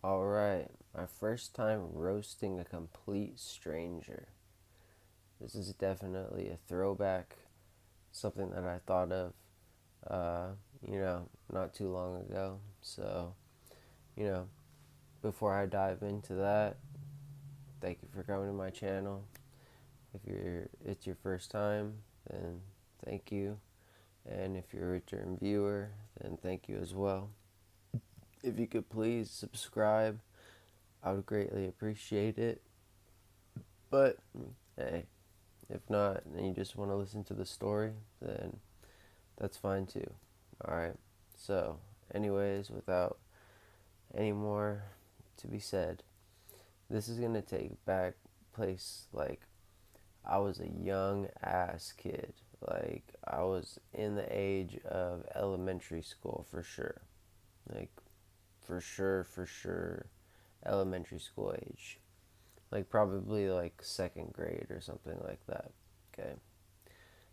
Alright, my first time roasting a complete stranger. This is definitely a throwback, something that I thought of, uh, not too long ago. So, you know, before I dive into that, thank you for coming to my channel. If it's your first time, then thank you. And if you're a return viewer, then thank you as well. If you could please subscribe, I would greatly appreciate it. But hey, if not, and you just want to listen to the story, then that's fine too. Alright, so, anyways, without any more to be said, this is going to take back place like I was a young ass kid. Like, I was in the age of elementary school for sure. Like, for sure, elementary school age. Like, probably like second grade or something like that. Okay.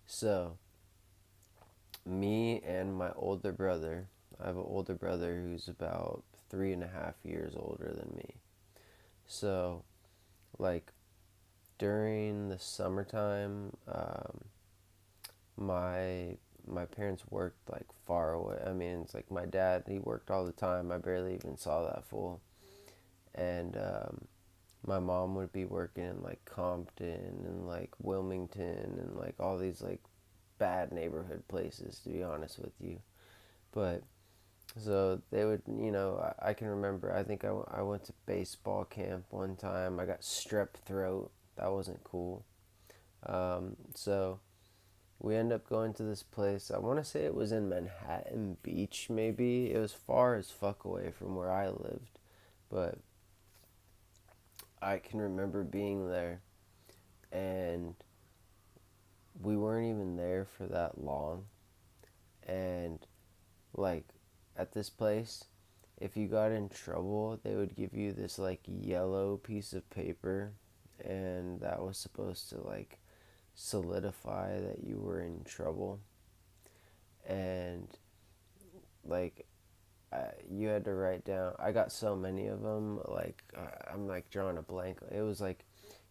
So, me and my older brother, I have an older brother who's about 3.5 years older than me. So, like, during the summertime, my parents worked like far away. I mean, it's like my dad, he worked all the time. I barely even saw that fool. And my mom would be working in like Compton and like Wilmington and like all these like bad neighborhood places, to be honest with you. But so they would, I can remember, I think I went to baseball camp one time. I got strep throat. That wasn't cool. So we end up going to this place. I want to say it was in Manhattan Beach, maybe. It was far as fuck away from where I lived. But I can remember being there, and we weren't even there for that long. And like at this place, if you got in trouble, they would give you this like yellow piece of paper, and that was supposed to like solidify that you were in trouble. And like you had to write down. I got so many of them. Like I'm like drawing a blank. It was like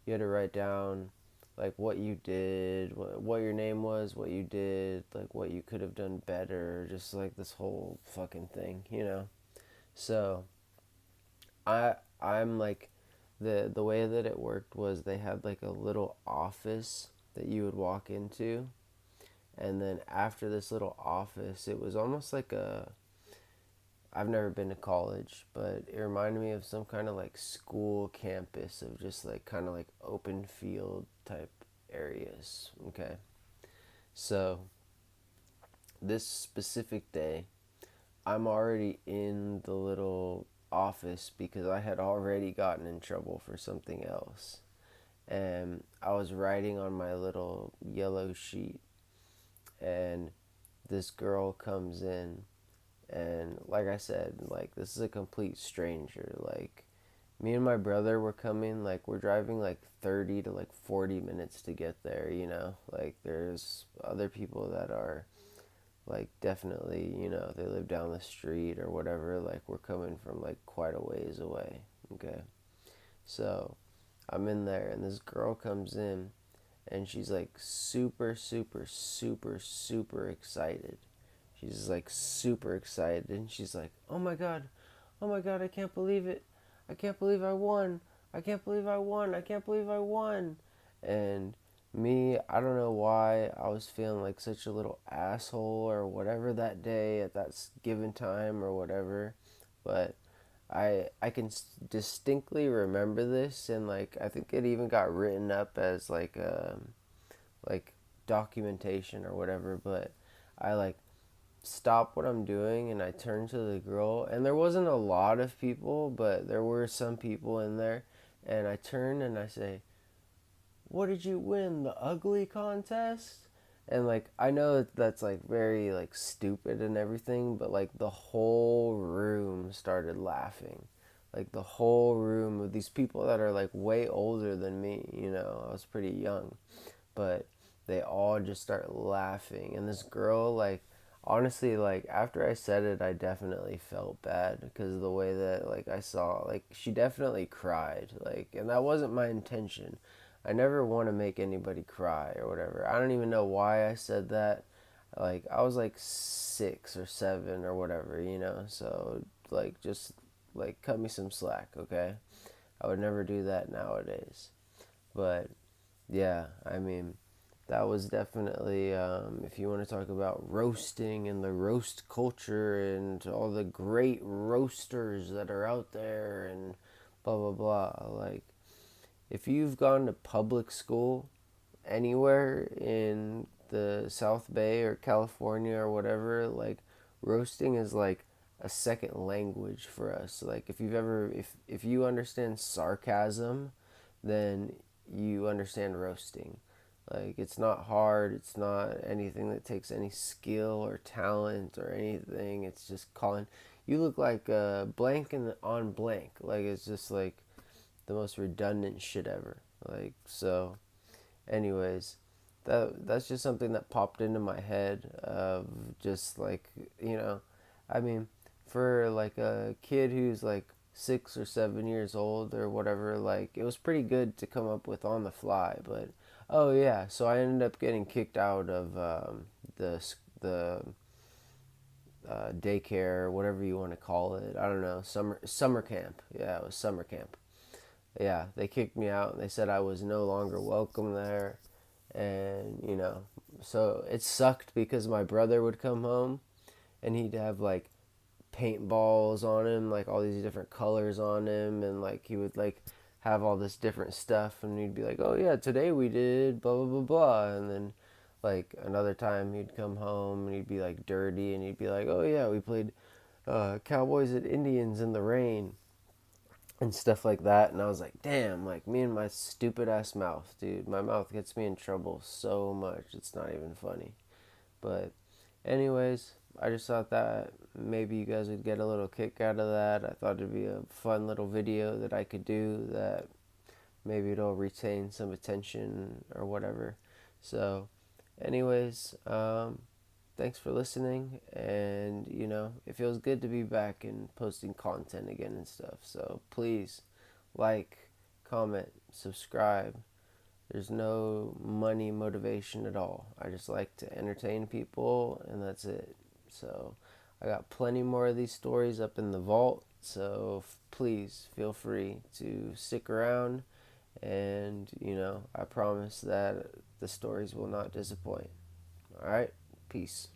you had to write down like what you did, what your name was, what you did, like what you could have done better, just like this whole fucking thing. So I'm like the way that it worked was they had like a little office that you would walk into, and then after this little office, it was almost like a I've never been to college, but it reminded me of some kind of like school campus of just like kind of like open field type areas. Okay. So this specific day, I'm already in the little office because I had already gotten in trouble for something else. And I was writing on my little yellow sheet, and this girl comes in, and like I said, like this is a complete stranger. Like me and my brother were coming, like we're driving like 30 to like 40 minutes to get there. Like there's other people that are like definitely, they live down the street or whatever. Like we're coming from like quite a ways away. Okay. So I'm in there, and this girl comes in, and she's like super, super, super, super excited. She's like super excited, and she's like, oh my god, I can't believe it. I can't believe I won. I can't believe I won. I can't believe I won. And me, I don't know why I was feeling like such a little asshole or whatever that day at that given time or whatever. But I can distinctly remember this, and like I think it even got written up as like documentation or whatever. But I like stop what I'm doing, and I turned to the girl, and there wasn't a lot of people, but there were some people in there. And I turn and I say, what did you win, the ugly contest? And like I know that's like very like stupid and everything, but like the whole room started laughing. Like the whole room of these people that are like way older than me. I was pretty young, but they all just start laughing. And this girl, like, honestly, like after I said it, I definitely felt bad because of the way that like I saw, like she definitely cried, like, and that wasn't my intention. I never want to make anybody cry or whatever. I don't even know why I said that. Like I was like 6 or 7 or whatever, you know. So like just like cut me some slack, okay? I would never do that nowadays. But yeah, I mean, that was definitely, if you want to talk about roasting and the roast culture and all the great roasters that are out there and blah, blah, blah. Like, if you've gone to public school anywhere in the South Bay or California or whatever, like, roasting is like a second language for us. Like, if you understand sarcasm, then you understand roasting. Like it's not hard. It's not anything that takes any skill or talent or anything. It's just calling. You look like blank and on blank. Like it's just like the most redundant shit ever. Like so. Anyways, that's just something that popped into my head of just like you know, I mean, for like a kid who's like 6 or 7 years old or whatever, like it was pretty good to come up with on the fly. But oh yeah, so I ended up getting kicked out of the daycare, whatever you want to call it. I don't know, summer camp. Yeah, it was summer camp. Yeah, they kicked me out and they said I was no longer welcome there. And, you know, so it sucked because my brother would come home and he'd have like paintballs on him, like all these different colors on him, and like he would like have all this different stuff, and he'd be like, "Oh yeah, today we did blah blah blah blah," and then like another time he'd come home and he'd be like dirty, and he'd be like, "Oh yeah, we played Cowboys at Indians in the rain." And stuff like that. And I was like, damn, like me and my stupid ass mouth, dude. My mouth gets me in trouble so much. It's not even funny. But, anyways, I just thought that maybe you guys would get a little kick out of that. I thought it'd be a fun little video that I could do that maybe it'll retain some attention or whatever. So, anyways, thanks for listening. And, you know, it feels good to be back and posting content again and stuff. So, please like, comment, subscribe. There's no money motivation at all. I just like to entertain people, and that's it. So, I got plenty more of these stories up in the vault. So, please feel free to stick around. And, you know, I promise that the stories will not disappoint. All right? Peace.